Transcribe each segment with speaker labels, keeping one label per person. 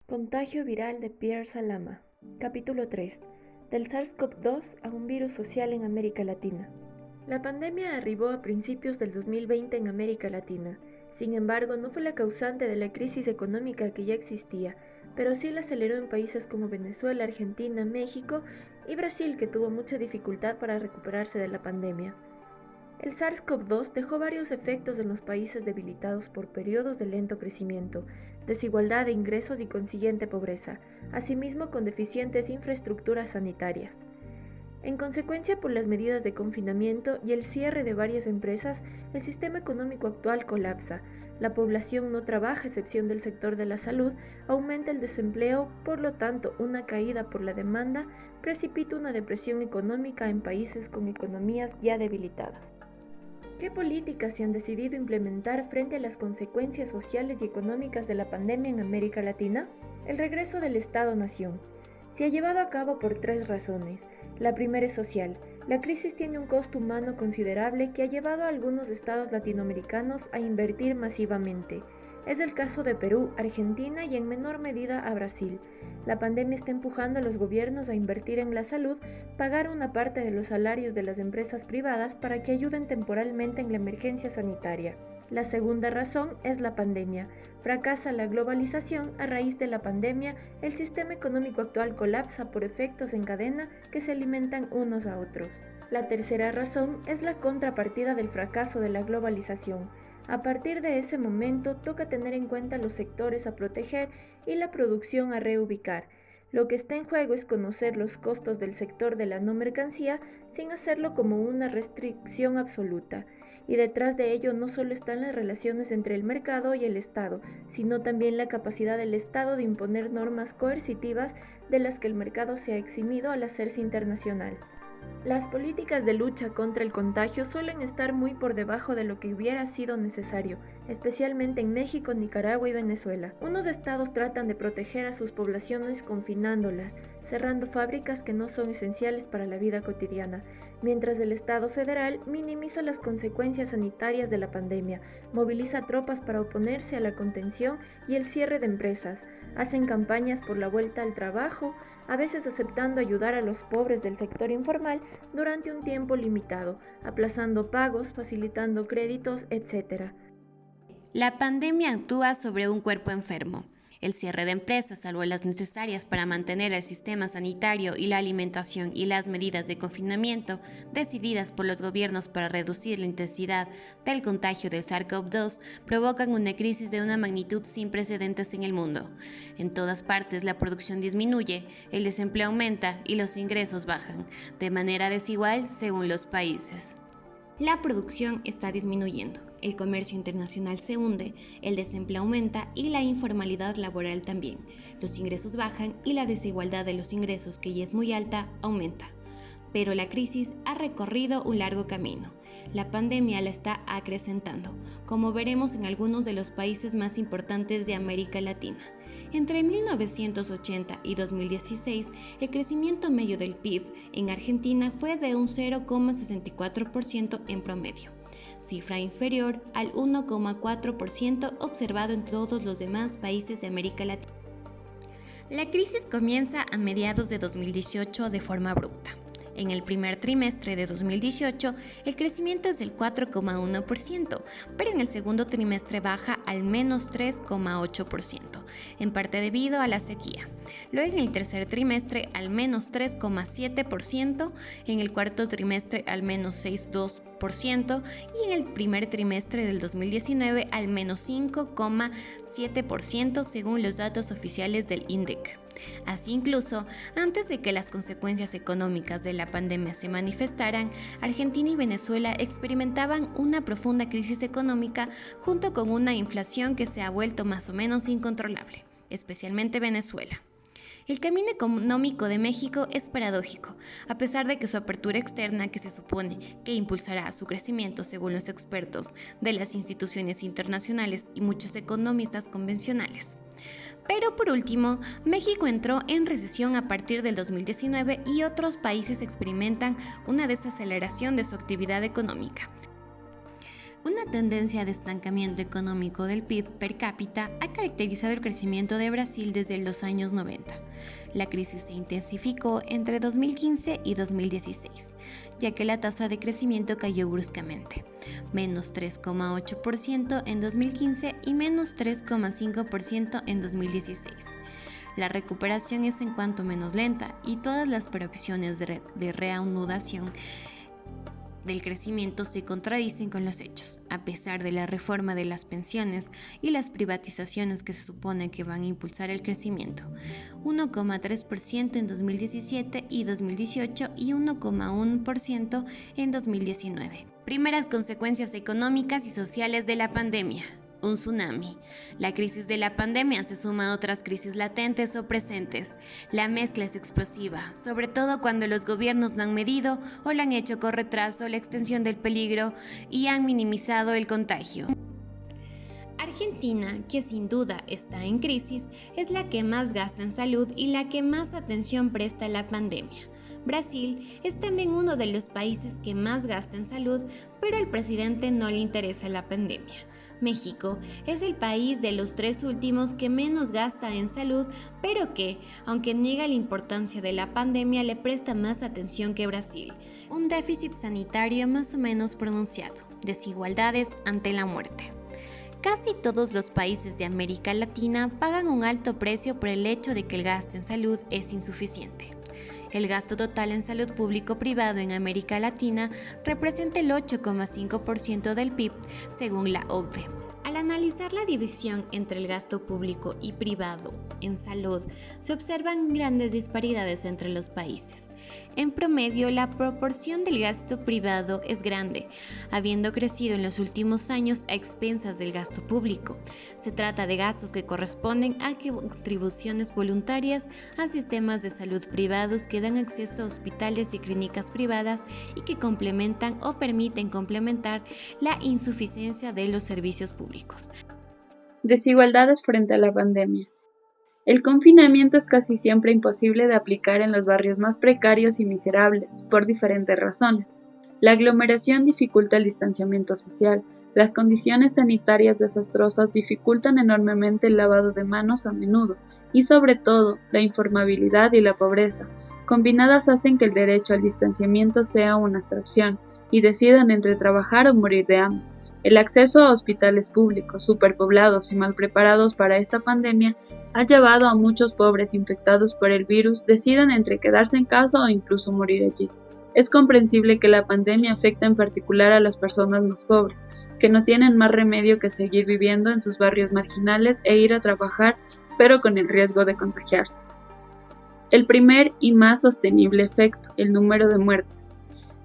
Speaker 1: Contagio viral de Pierre Salama. Capítulo 3. Del SARS-CoV-2 a un virus social en América Latina. La pandemia arribó a principios del 2020 en América Latina. Sin embargo, no fue la causante de la crisis económica que ya existía, pero sí la aceleró en países como Venezuela, Argentina, México y Brasil, que tuvo mucha dificultad para recuperarse de la pandemia. El SARS-CoV-2 dejó varios efectos en los países debilitados por periodos de lento crecimiento, desigualdad de ingresos y consiguiente pobreza, asimismo con deficientes infraestructuras sanitarias. En consecuencia, por las medidas de confinamiento y el cierre de varias empresas, el sistema económico actual colapsa, la población no trabaja a excepción del sector de la salud, aumenta el desempleo, por lo tanto, una caída por la demanda precipita una depresión económica en países con economías ya debilitadas. ¿Qué políticas se han decidido implementar frente a las consecuencias sociales y económicas de la pandemia en América Latina? El regreso del Estado-Nación se ha llevado a cabo por tres razones. La primera es social. La crisis tiene un costo humano considerable que ha llevado a algunos estados latinoamericanos a invertir masivamente. Es el caso de Perú, Argentina y en menor medida a Brasil. La pandemia está empujando a los gobiernos a invertir en la salud, pagar una parte de los salarios de las empresas privadas para que ayuden temporalmente en la emergencia sanitaria. La segunda razón es la pandemia. Fracasa la globalización. A raíz de la pandemia, el sistema económico actual colapsa por efectos en cadena que se alimentan unos a otros. La tercera razón es la contrapartida del fracaso de la globalización. A partir de ese momento, toca tener en cuenta los sectores a proteger y la producción a reubicar. Lo que está en juego es conocer los costos del sector de la no mercancía sin hacerlo como una restricción absoluta. Y detrás de ello no solo están las relaciones entre el mercado y el Estado, sino también la capacidad del Estado de imponer normas coercitivas de las que el mercado se ha eximido al hacerse internacional. Las políticas de lucha contra el contagio suelen estar muy por debajo de lo que hubiera sido necesario, especialmente en México, Nicaragua y Venezuela. Unos estados tratan de proteger a sus poblaciones confinándolas, cerrando fábricas que no son esenciales para la vida cotidiana, mientras el Estado federal minimiza las consecuencias sanitarias de la pandemia, moviliza tropas para oponerse a la contención y el cierre de empresas, hacen campañas por la vuelta al trabajo, a veces aceptando ayudar a los pobres del sector informal durante un tiempo limitado, aplazando pagos, facilitando créditos, etc.
Speaker 2: La pandemia actúa sobre un cuerpo enfermo. El cierre de empresas, salvo las necesarias para mantener el sistema sanitario y la alimentación y las medidas de confinamiento decididas por los gobiernos para reducir la intensidad del contagio del SARS-CoV-2, provocan una crisis de una magnitud sin precedentes en el mundo. En todas partes la producción disminuye, el desempleo aumenta y los ingresos bajan, de manera desigual según los países. La producción está disminuyendo, el comercio internacional se hunde, el desempleo aumenta y la informalidad laboral también. Los ingresos bajan y la desigualdad de los ingresos, que ya es muy alta, aumenta. Pero la crisis ha recorrido un largo camino. La pandemia la está acrecentando, como veremos en algunos de los países más importantes de América Latina. Entre 1980 y 2016, el crecimiento medio del PIB en Argentina fue de un 0,64% en promedio, cifra inferior al 1,4% observado en todos los demás países de América Latina. La crisis comienza a mediados de 2018 de forma abrupta. En el primer trimestre de 2018, el crecimiento es del 4,1%, pero en el segundo trimestre baja al menos 3,8%, en parte debido a la sequía. Luego en el tercer trimestre al menos 3,7%, en el cuarto trimestre al menos 6,2% y en el primer trimestre del 2019 al menos 5,7% según los datos oficiales del INDEC. Así incluso, antes de que las consecuencias económicas de la pandemia se manifestaran, Argentina y Venezuela experimentaban una profunda crisis económica junto con una inflación que se ha vuelto más o menos incontrolable, especialmente Venezuela. El camino económico de México es paradójico, a pesar de que su apertura externa, que se supone que impulsará su crecimiento según los expertos de las instituciones internacionales y muchos economistas convencionales. Pero por último, México entró en recesión a partir del 2019 y otros países experimentan una desaceleración de su actividad económica. Una tendencia de estancamiento económico del PIB per cápita ha caracterizado el crecimiento de Brasil desde los años 90. La crisis se intensificó entre 2015 y 2016, ya que la tasa de crecimiento cayó bruscamente, menos 3,8% en 2015 y menos 3,5% en 2016. La recuperación es en cuanto menos lenta y todas las previsiones de reanudación del crecimiento se contradicen con los hechos, a pesar de la reforma de las pensiones y las privatizaciones que se supone que van a impulsar el crecimiento, 1,3% en 2017 y 2018 y 1,1% en 2019. Primeras consecuencias económicas y sociales de la pandemia. Un tsunami. La crisis de la pandemia se suma a otras crisis latentes o presentes. La mezcla es explosiva, sobre todo cuando los gobiernos no han medido o lo han hecho con retraso la extensión del peligro y han minimizado el contagio. Argentina, que sin duda está en crisis, es la que más gasta en salud y la que más atención presta a la pandemia. Brasil es también uno de los países que más gasta en salud, pero al presidente no le interesa la pandemia. México es el país de los tres últimos que menos gasta en salud, pero que, aunque niega la importancia de la pandemia, le presta más atención que Brasil. Un déficit sanitario más o menos pronunciado, desigualdades ante la muerte. Casi todos los países de América Latina pagan un alto precio por el hecho de que el gasto en salud es insuficiente. El gasto total en salud público-privado en América Latina representa el 8,5% del PIB, según la OCDE. Al analizar la división entre el gasto público y privado en salud, se observan grandes disparidades entre los países. En promedio, la proporción del gasto privado es grande, habiendo crecido en los últimos años a expensas del gasto público. Se trata de gastos que corresponden a contribuciones voluntarias a sistemas de salud privados que dan acceso a hospitales y clínicas privadas y que complementan o permiten complementar la insuficiencia de los servicios públicos.
Speaker 3: Desigualdades frente a la pandemia. El confinamiento es casi siempre imposible de aplicar en los barrios más precarios y miserables, por diferentes razones. La aglomeración dificulta el distanciamiento social, las condiciones sanitarias desastrosas dificultan enormemente el lavado de manos a menudo, y sobre todo, la informabilidad y la pobreza, combinadas hacen que el derecho al distanciamiento sea una abstracción, y decidan entre trabajar o morir de hambre. El acceso a hospitales públicos, superpoblados y mal preparados para esta pandemia ha llevado a muchos pobres infectados por el virus decidan entre quedarse en casa o incluso morir allí. Es comprensible que la pandemia afecta en particular a las personas más pobres, que no tienen más remedio que seguir viviendo en sus barrios marginales e ir a trabajar, pero con el riesgo de contagiarse. El primer y más sostenible efecto, el número de muertes.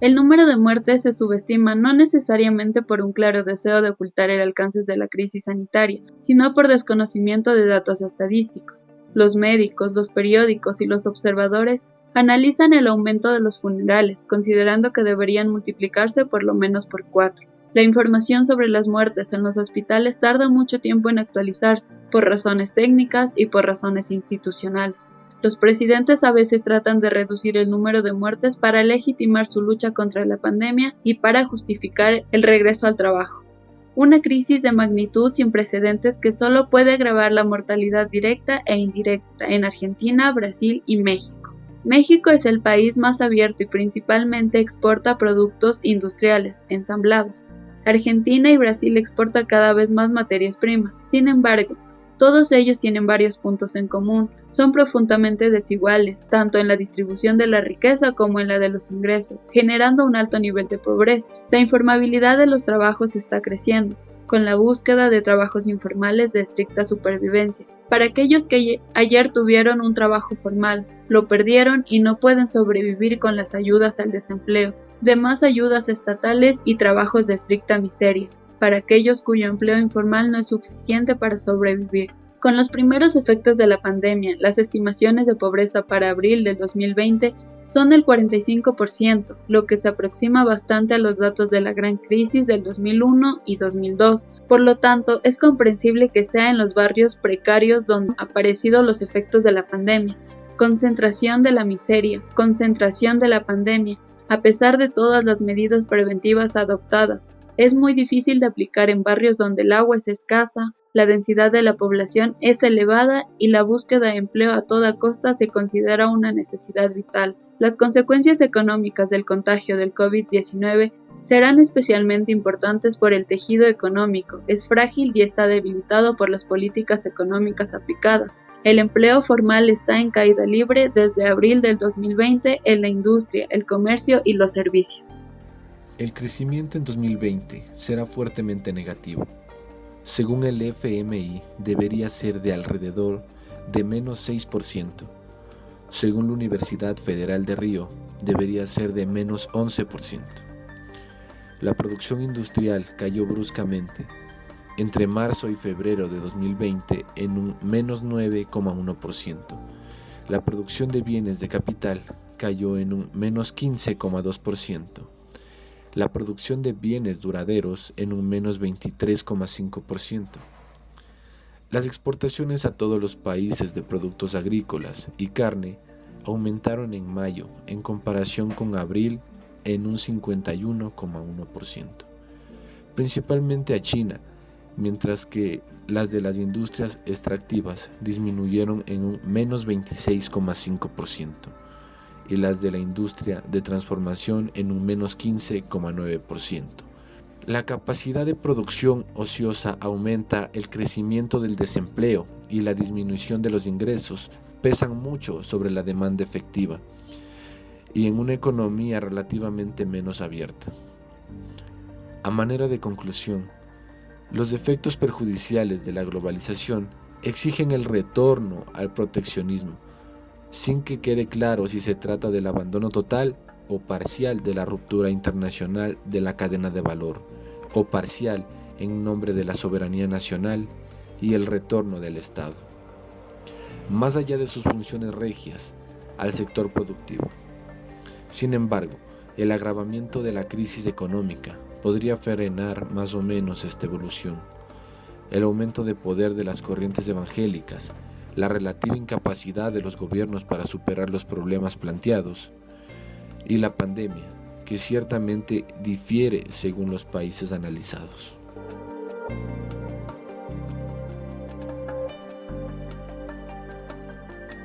Speaker 3: El número de muertes se subestima no necesariamente por un claro deseo de ocultar el alcance de la crisis sanitaria, sino por desconocimiento de datos estadísticos. Los médicos, los periódicos y los observadores analizan el aumento de los funerales, considerando que deberían multiplicarse por lo menos por 4. La información sobre las muertes en los hospitales tarda mucho tiempo en actualizarse, por razones técnicas y por razones institucionales. Los presidentes a veces tratan de reducir el número de muertes para legitimar su lucha contra la pandemia y para justificar el regreso al trabajo. Una crisis de magnitud sin precedentes que solo puede agravar la mortalidad directa e indirecta en Argentina, Brasil y México. México es el país más abierto y principalmente exporta productos industriales, ensamblados. Argentina y Brasil exportan cada vez más materias primas. Sin embargo, todos ellos tienen varios puntos en común, son profundamente desiguales, tanto en la distribución de la riqueza como en la de los ingresos, generando un alto nivel de pobreza. La informabilidad de los trabajos está creciendo, con la búsqueda de trabajos informales de estricta supervivencia. Para aquellos que ayer tuvieron un trabajo formal, lo perdieron y no pueden sobrevivir con las ayudas al desempleo, demás ayudas estatales y trabajos de estricta miseria. Para aquellos cuyo empleo informal no es suficiente para sobrevivir. Con los primeros efectos de la pandemia, las estimaciones de pobreza para abril del 2020 son del 45%, lo que se aproxima bastante a los datos de la gran crisis del 2001 y 2002. Por lo tanto, es comprensible que sea en los barrios precarios donde han aparecido los efectos de la pandemia. Concentración de la miseria, concentración de la pandemia. A pesar de todas las medidas preventivas adoptadas, Es muy difícil de aplicar en barrios donde el agua es escasa, la densidad de la población es elevada y la búsqueda de empleo a toda costa se considera una necesidad vital. Las consecuencias económicas del contagio del COVID-19 serán especialmente importantes por el tejido económico, es frágil y está debilitado por las políticas económicas aplicadas. El empleo formal está en caída libre desde abril del 2020 en la industria, el comercio y los servicios.
Speaker 4: El crecimiento en 2020 será fuertemente negativo. Según el FMI, debería ser de alrededor de menos 6%. Según la Universidad Federal de Río, debería ser de menos 11%. La producción industrial cayó bruscamente entre marzo y febrero de 2020 en un menos 9,1%. La producción de bienes de capital cayó en un menos 15,2%. La producción de bienes duraderos en un menos 23,5%. Las exportaciones a todos los países de productos agrícolas y carne aumentaron en mayo en comparación con abril en un 51,1%, principalmente a China, mientras que las de las industrias extractivas disminuyeron en un menos 26,5%. y las de la industria de transformación en un menos 15,9%. La capacidad de producción ociosa aumenta, el crecimiento del desempleo y la disminución de los ingresos pesan mucho sobre la demanda efectiva y en una economía relativamente menos abierta. A manera de conclusión, los efectos perjudiciales de la globalización exigen el retorno al proteccionismo, sin que quede claro si se trata del abandono total o parcial de la ruptura internacional de la cadena de valor, o parcial en nombre de la soberanía nacional y el retorno del Estado, más allá de sus funciones regias, al sector productivo. Sin embargo, el agravamiento de la crisis económica podría frenar más o menos esta evolución. El aumento de poder de las corrientes evangélicas, la relativa incapacidad de los gobiernos para superar los problemas planteados, y la pandemia, que ciertamente difiere según los países analizados.